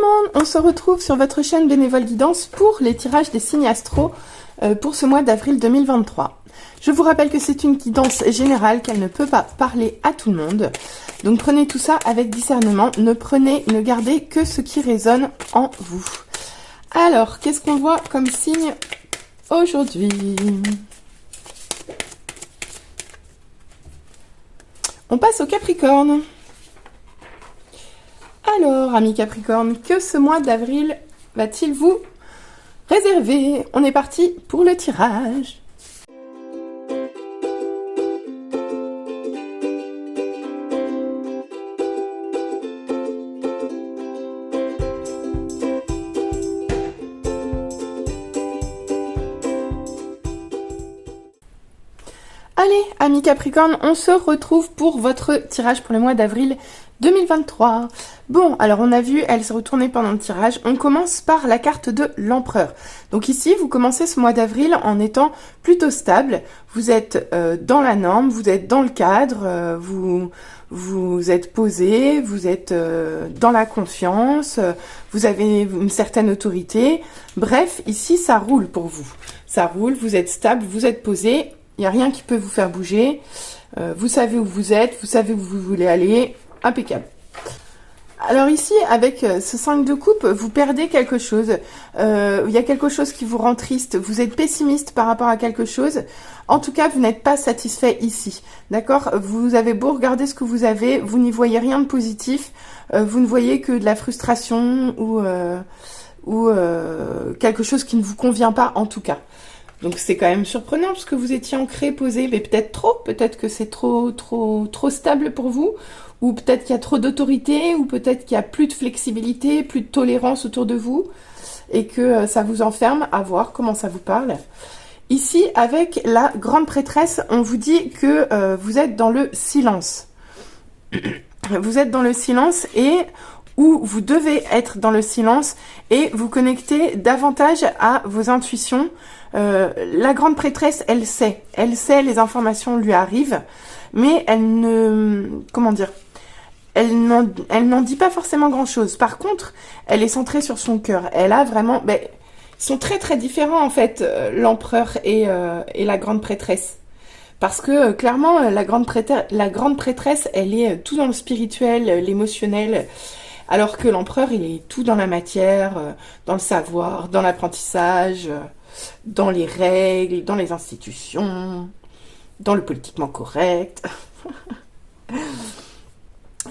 monde, on se retrouve sur votre chaîne Bénévole Guidance pour les tirages des signes astro pour ce mois d'avril 2023. Je vous rappelle que c'est une guidance générale, qu'elle ne peut pas parler à tout le monde. Donc prenez tout ça avec discernement, ne gardez que ce qui résonne en vous. Alors, qu'est-ce qu'on voit comme signe aujourd'hui? On passe au Capricorne. Alors, amis Capricorne, que ce mois d'avril va-t-il vous réserver? On est parti pour le tirage. Allez, amis Capricorne, on se retrouve pour votre tirage pour le mois d'avril 2023. Bon, alors on a vu, elle se retournait pendant le tirage. On commence par la carte de l'empereur. Donc ici, vous commencez ce mois d'avril en étant plutôt stable. Vous êtes dans la norme, vous êtes dans le cadre, vous êtes posé, vous êtes dans la confiance, vous avez une certaine autorité. Bref, ici, ça roule pour vous. Ça roule, vous êtes stable, vous êtes posé. Il n'y a rien qui peut vous faire bouger. Vous savez où vous êtes, vous savez où vous voulez aller. Impeccable. Alors ici, avec ce 5 de coupe, vous perdez quelque chose. Il y a quelque chose qui vous rend triste. Vous êtes pessimiste par rapport à quelque chose. En tout cas, vous n'êtes pas satisfait ici. D'accord? Vous avez beau regarder ce que vous avez, vous n'y voyez rien de positif. Vous ne voyez que de la frustration ou quelque chose qui ne vous convient pas en tout cas. Donc c'est quand même surprenant parce que vous étiez ancré, posé, mais peut-être trop, peut-être que c'est trop stable pour vous, ou peut-être qu'il y a trop d'autorité, ou peut-être qu'il y a plus de flexibilité, plus de tolérance autour de vous, et que ça vous enferme. À voir comment ça vous parle. Ici, avec la grande prêtresse, on vous dit que vous êtes dans le silence. Vous êtes dans le silence et où vous devez être dans le silence et vous connecter davantage à vos intuitions. La grande prêtresse, elle sait les informations lui arrivent, mais elle ne, comment dire, elle n'en dit pas forcément grand chose. Par contre, elle est centrée sur son cœur. Elle a vraiment, ils sont très différents en fait, l'empereur et la grande prêtresse. Parce que clairement, la grande prêtresse, elle est tout dans le spirituel, l'émotionnel. Alors que l'empereur, il est tout dans la matière, dans le savoir, dans l'apprentissage, dans les règles, dans les institutions, dans le politiquement correct.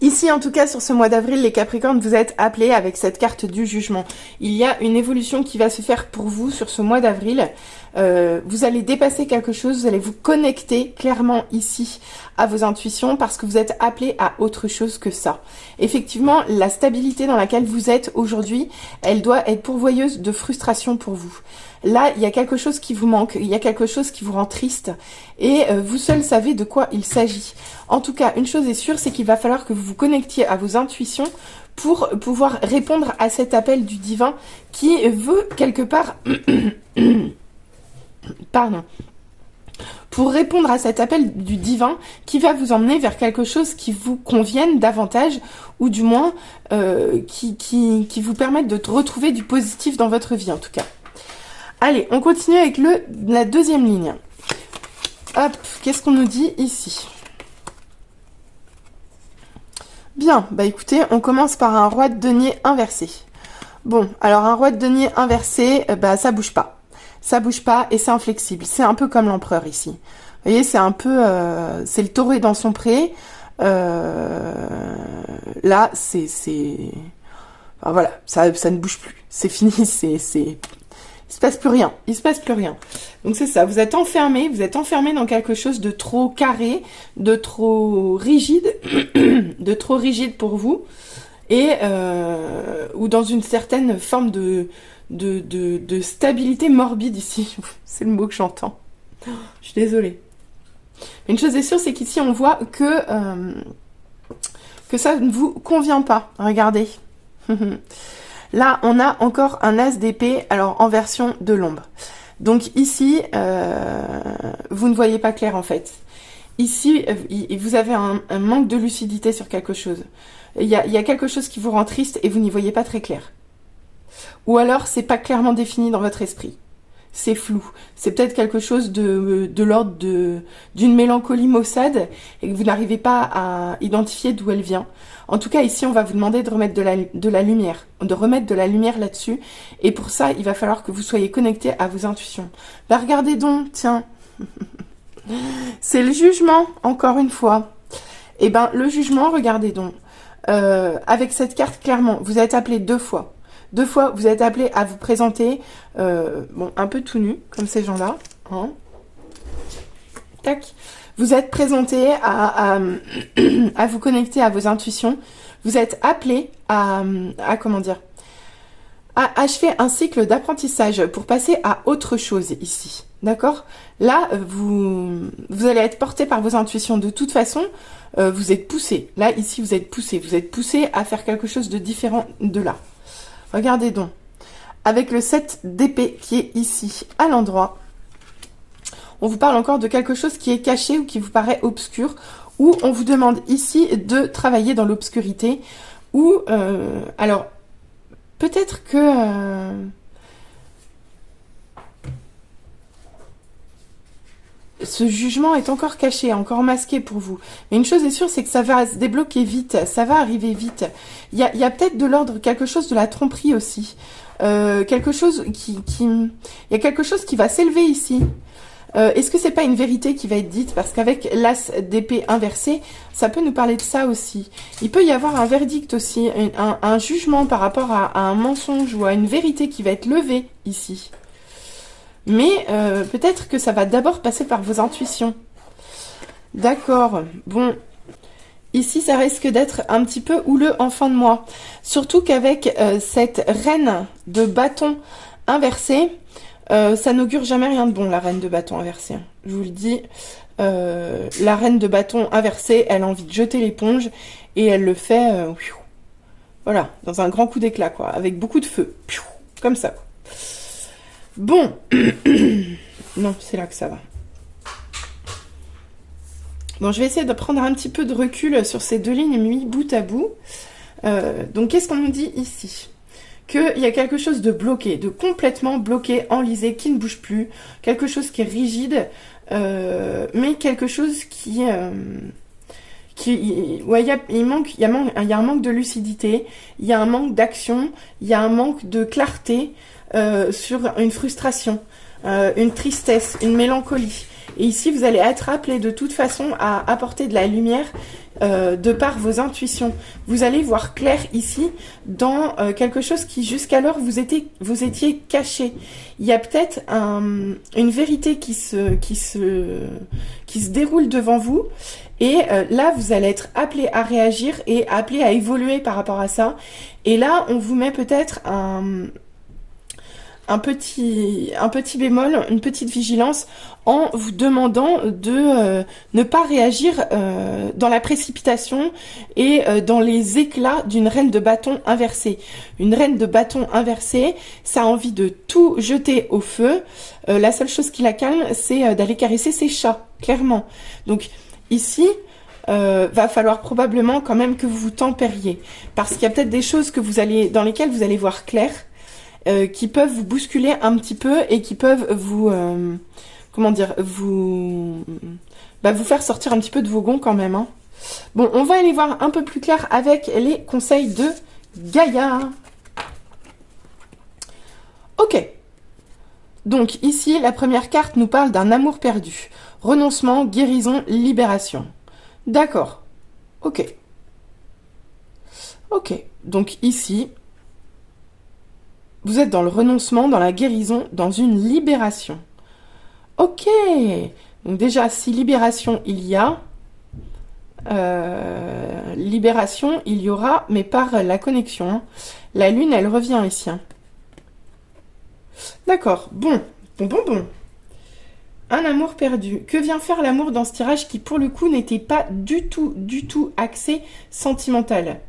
Ici, en tout cas, sur ce mois d'avril, les Capricornes, vous êtes appelés avec cette carte du jugement. Il y a une évolution qui va se faire pour vous sur ce mois d'avril. Vous allez dépasser quelque chose, vous allez vous connecter clairement ici à vos intuitions parce que vous êtes appelés à autre chose que ça. Effectivement, la stabilité dans laquelle vous êtes aujourd'hui, elle doit être pourvoyeuse de frustration pour vous. Là, il y a quelque chose qui vous manque, il y a quelque chose qui vous rend triste et vous seul savez de quoi il s'agit. En tout cas, une chose est sûre, c'est qu'il va falloir que vous vous connectiez à vos intuitions pour pouvoir répondre à cet appel du divin qui veut quelque part... Pardon. Pour répondre à cet appel du divin qui va vous emmener vers quelque chose qui vous convienne davantage ou du moins qui vous permette de retrouver du positif dans votre vie en tout cas. Allez, on continue avec la deuxième ligne. Hop, qu'est-ce qu'on nous dit ici? Bien, écoutez, on commence par un roi de denier inversé. Bon, alors un roi de denier inversé, ça bouge pas. Ça bouge pas et c'est inflexible. C'est un peu comme l'empereur ici. Vous voyez, c'est un peu... c'est le taureau dans son pré. Là, c'est... Enfin, voilà, ça ne bouge plus. C'est fini, il se passe plus rien. Il se passe plus rien. Donc c'est ça, vous êtes enfermé dans quelque chose de trop carré, de trop rigide, pour vous, et ou dans une certaine forme de stabilité morbide ici. C'est le mot que j'entends. Je suis désolée. Mais une chose est sûre, c'est qu'ici on voit que ça ne vous convient pas. Regardez. Là, on a encore un as d'épée, alors en version de l'ombre. Donc ici, vous ne voyez pas clair en fait. Ici, vous avez un manque de lucidité sur quelque chose. Il y a quelque chose qui vous rend triste et vous n'y voyez pas très clair. ou alors c'est pas clairement défini dans votre esprit. C'est flou. C'est peut-être quelque chose de l'ordre d'une mélancolie maussade et que vous n'arrivez pas à identifier d'où elle vient. En tout cas, ici, on va vous demander de remettre de la lumière, là-dessus. Et pour ça, il va falloir que vous soyez connecté à vos intuitions. Bah, regardez donc, tiens. C'est le jugement, encore une fois. Eh ben, le jugement, regardez donc. Avec cette carte, clairement, vous êtes appelé 2 fois. 2 fois, vous êtes appelé à vous présenter, bon, un peu tout nu, comme ces gens-là. Hein. Tac. Vous êtes présenté à vous connecter à vos intuitions. Vous êtes appelé à comment dire, à achever un cycle d'apprentissage pour passer à autre chose ici. D'accord? Là, vous allez être porté par vos intuitions. De toute façon, vous êtes poussé. Là, ici, vous êtes poussé. Vous êtes poussé à faire quelque chose de différent de là. Regardez donc. Avec le 7 d'épée qui est ici, à l'endroit, on vous parle encore de quelque chose qui est caché ou qui vous paraît obscur, ou on vous demande ici de travailler dans l'obscurité, ou, alors, peut-être que... ce jugement est encore caché, encore masqué pour vous. Mais une chose est sûre, c'est que ça va se débloquer vite, ça va arriver vite. Il y a peut-être de l'ordre, quelque chose de la tromperie aussi. Quelque chose il y a quelque chose qui va s'élever ici. Est-ce que c'est pas une vérité qui va être dite? Parce qu'avec l'as d'épée inversé, ça peut nous parler de ça aussi. Il peut y avoir un verdict aussi, un jugement par rapport à un mensonge ou à une vérité qui va être levée ici. Mais peut-être que ça va d'abord passer par vos intuitions. D'accord. Bon, ici, ça risque d'être un petit peu houleux en fin de mois. Surtout qu'avec cette reine de bâton inversée, ça n'augure jamais rien de bon, la reine de bâton inversée. Je vous le dis, la reine de bâton inversée, elle a envie de jeter l'éponge et elle le fait, voilà, dans un grand coup d'éclat, quoi, avec beaucoup de feu. Comme ça. Bon, non, c'est là que ça va. Bon, je vais essayer de prendre un petit peu de recul sur ces 2 lignes mis bout à bout. Donc, qu'est-ce qu'on nous dit ici? Qu'il y a quelque chose de bloqué, de complètement bloqué, enlisé, qui ne bouge plus. Quelque chose qui est rigide, mais quelque chose qui... ouais, il y a un manque de lucidité, il y a un manque d'action, il y a un manque de clarté, sur une frustration, une tristesse, une mélancolie. Et ici, vous allez être appelé de toute façon à apporter de la lumière de par vos intuitions. Vous allez voir clair ici dans quelque chose qui jusqu'alors vous étiez caché. Il y a peut-être une vérité qui se déroule devant vous. Et là, vous allez être appelé à réagir et appelé à évoluer par rapport à ça. Et là, on vous met peut-être un petit bémol, une petite vigilance en vous demandant de ne pas réagir dans la précipitation et dans les éclats d'une reine de bâton inversée. Une reine de bâton inversée, ça a envie de tout jeter au feu. La seule chose qui la calme, c'est d'aller caresser ses chats, clairement. Donc ici, va falloir probablement quand même que vous vous tempériez. Parce qu'il y a peut-être des choses dans lesquelles vous allez voir clair, qui peuvent vous bousculer un petit peu et qui peuvent vous, comment dire, vous faire sortir un petit peu de vos gonds quand même. Hein. Bon, on va aller voir un peu plus clair avec les conseils de Gaïa. Ok. Donc ici, la première carte nous parle d'un amour perdu. Renoncement, guérison, libération. D'accord. Ok. Ok. Donc ici... vous êtes dans le renoncement, dans la guérison, dans une libération. Ok. Donc déjà, si libération il y a, libération il y aura, mais par la connexion. Hein. La lune, elle revient ici. Hein. D'accord. Bon. Un amour perdu. Que vient faire l'amour dans ce tirage qui, pour le coup, n'était pas du tout axé sentimental?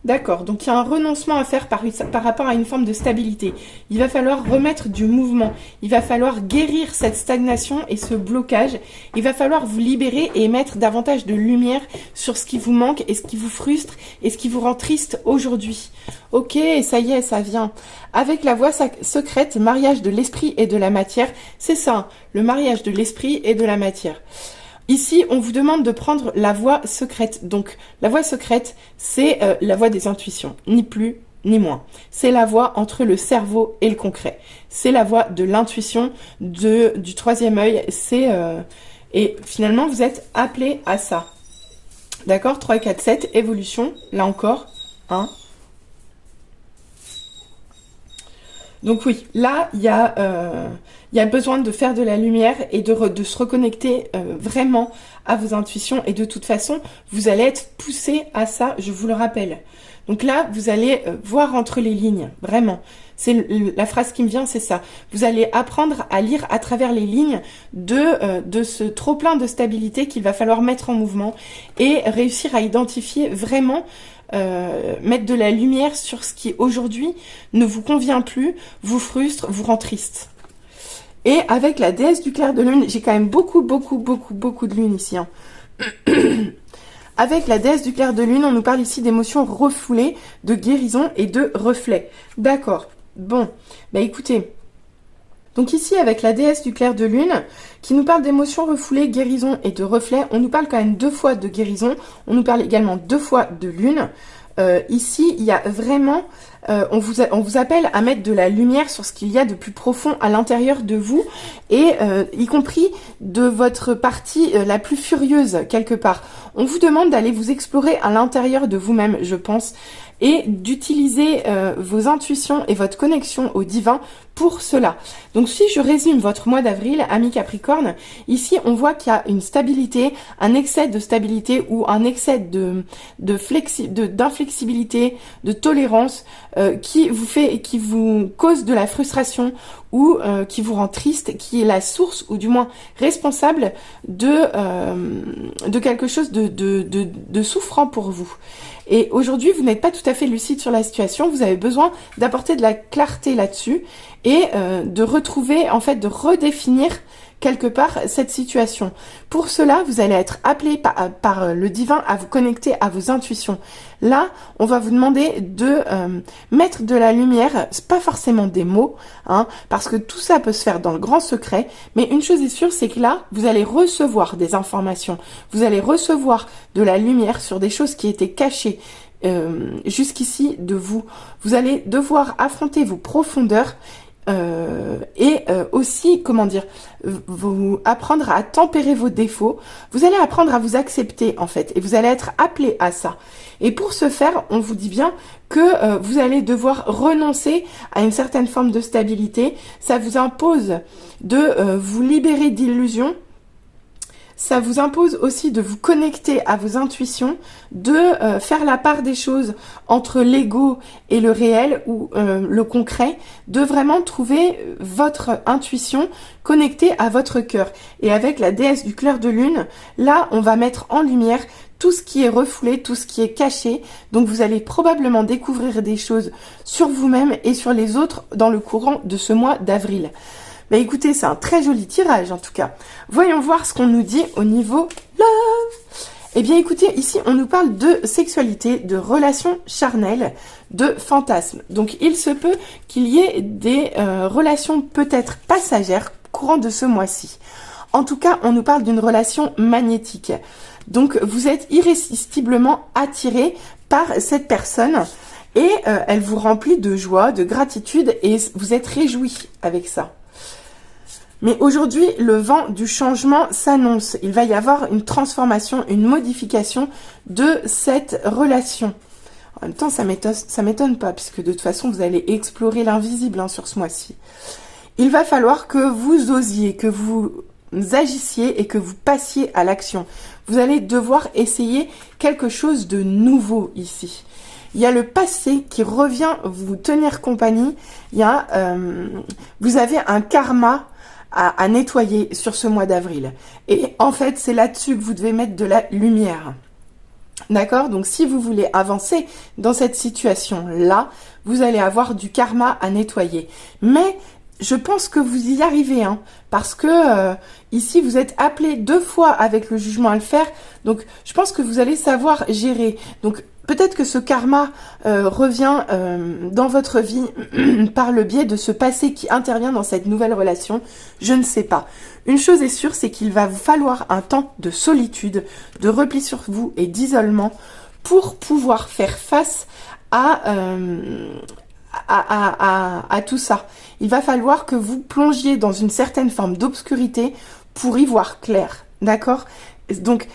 D'accord, donc il y a un renoncement à faire par rapport à une forme de stabilité. Il va falloir remettre du mouvement. Il va falloir guérir cette stagnation et ce blocage. Il va falloir vous libérer et mettre davantage de lumière sur ce qui vous manque et ce qui vous frustre et ce qui vous rend triste aujourd'hui. Ok, ça y est, ça vient. Avec la voie secrète, mariage de l'esprit et de la matière, c'est ça, le mariage de l'esprit et de la matière. Ici, on vous demande de prendre la voie secrète. Donc, la voie secrète, c'est la voie des intuitions, ni plus ni moins. C'est la voie entre le cerveau et le concret. C'est la voie de l'intuition, du troisième œil. Et finalement, vous êtes appelé à ça. D'accord, 3, 4, 7, évolution. Là encore, 1. Donc oui, là, il y a besoin de faire de la lumière et de se reconnecter vraiment à vos intuitions. Et de toute façon, vous allez être poussé à ça, je vous le rappelle. Donc là, vous allez voir entre les lignes, vraiment. C'est la phrase qui me vient, c'est ça. Vous allez apprendre à lire à travers les lignes de ce trop-plein de stabilité qu'il va falloir mettre en mouvement et réussir à identifier vraiment mettre de la lumière sur ce qui aujourd'hui ne vous convient plus, vous frustre, vous rend triste. Et avec la déesse du clair de lune, j'ai quand même beaucoup de lune ici. Hein. Avec la déesse du clair de lune, on nous parle ici d'émotions refoulées, de guérison et de reflets. D'accord. Bon, bah écoutez. Donc ici, avec la déesse du clair de lune, qui nous parle d'émotions refoulées, guérison et de reflets, on nous parle quand même 2 fois de guérison, on nous parle également 2 fois de lune. Ici, il y a vraiment, on vous appelle à mettre de la lumière sur ce qu'il y a de plus profond à l'intérieur de vous, et y compris de votre partie la plus furieuse, quelque part. On vous demande d'aller vous explorer à l'intérieur de vous-même, je pense, et d'utiliser vos intuitions et votre connexion au divin pour cela. Donc si je résume votre mois d'avril, amis Capricorne, ici on voit qu'il y a une stabilité, un excès de stabilité ou un excès d'inflexibilité, de tolérance qui vous cause de la frustration ou qui vous rend triste, qui est la source ou du moins responsable de quelque chose de souffrant pour vous. Et aujourd'hui, vous n'êtes pas tout à fait lucide sur la situation, vous avez besoin d'apporter de la clarté là-dessus et de retrouver, en fait, de redéfinir quelque part cette situation. Pour cela, vous allez être appelé par le divin à vous connecter à vos intuitions. Là, on va vous demander de mettre de la lumière, c'est pas forcément des mots, hein, parce que tout ça peut se faire dans le grand secret, mais une chose est sûre, c'est que là, vous allez recevoir des informations, vous allez recevoir de la lumière sur des choses qui étaient cachées jusqu'ici de vous. Vous allez devoir affronter vos profondeurs et aussi, comment dire, vous apprendre à tempérer vos défauts. Vous allez apprendre à vous accepter, en fait, et vous allez être appelé à ça. Et pour ce faire, on vous dit bien que vous allez devoir renoncer à une certaine forme de stabilité. Ça vous impose de vous libérer d'illusions. Ça vous impose aussi de vous connecter à vos intuitions, de faire la part des choses entre l'ego et le réel ou le concret, de vraiment trouver votre intuition connectée à votre cœur. Et avec la déesse du clair de lune, là, on va mettre en lumière tout ce qui est refoulé, tout ce qui est caché. Donc vous allez probablement découvrir des choses sur vous-même et sur les autres dans le courant de ce mois d'avril. Bah écoutez, c'est un très joli tirage en tout cas. Voyons voir ce qu'on nous dit au niveau love. Eh bien écoutez, ici on nous parle de sexualité, de relations charnelles, de fantasmes. Donc il se peut qu'il y ait des relations peut-être passagères courant de ce mois-ci. En tout cas, on nous parle d'une relation magnétique. Donc vous êtes irrésistiblement attiré par cette personne et elle vous remplit de joie, de gratitude et vous êtes réjoui avec ça. Mais aujourd'hui, le vent du changement s'annonce. Il va y avoir une transformation, une modification de cette relation. En même temps, ça m'étonne pas, puisque de toute façon, vous allez explorer l'invisible hein, sur ce mois-ci. Il va falloir que vous osiez, que vous agissiez et que vous passiez à l'action. Vous allez devoir essayer quelque chose de nouveau ici. Il y a le passé qui revient vous tenir compagnie. Il y a, vous avez un karma à nettoyer sur ce mois d'avril. Et en fait, c'est là-dessus que vous devez mettre de la lumière. D'accord? Donc si vous voulez avancer dans cette situation-là, vous allez avoir du karma à nettoyer. Mais je pense que vous y arrivez, hein, parce que ici vous êtes appelé 2 fois avec le jugement à le faire. Donc je pense que vous allez savoir gérer. Donc peut-être que ce karma revient dans votre vie par le biais de ce passé qui intervient dans cette nouvelle relation. Je ne sais pas. Une chose est sûre, c'est qu'il va vous falloir un temps de solitude, de repli sur vous et d'isolement pour pouvoir faire face à tout ça. Il va falloir que vous plongiez dans une certaine forme d'obscurité pour y voir clair. D'accord? Donc,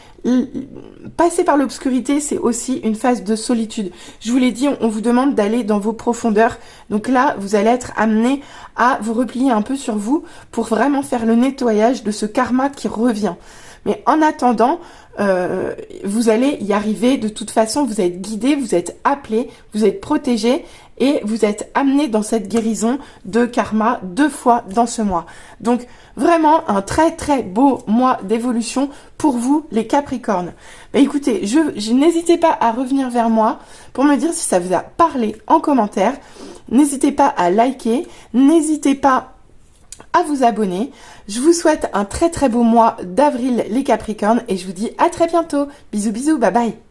passer par l'obscurité, c'est aussi une phase de solitude. Je vous l'ai dit, on vous demande d'aller dans vos profondeurs. Donc là, vous allez être amené à vous replier un peu sur vous pour vraiment faire le nettoyage de ce karma qui revient. Mais en attendant, vous allez y arriver. De toute façon, vous êtes guidé, vous êtes appelé, vous êtes protégé et vous êtes amené dans cette guérison de karma 2 fois dans ce mois. Donc vraiment un très très beau mois d'évolution pour vous les Capricornes. Bah, écoutez, n'hésitez pas à revenir vers moi pour me dire si ça vous a parlé en commentaire. N'hésitez pas à liker, n'hésitez pas à vous abonner. Je vous souhaite un très très beau mois d'avril les Capricornes et je vous dis à très bientôt. Bisous bisous, bye bye.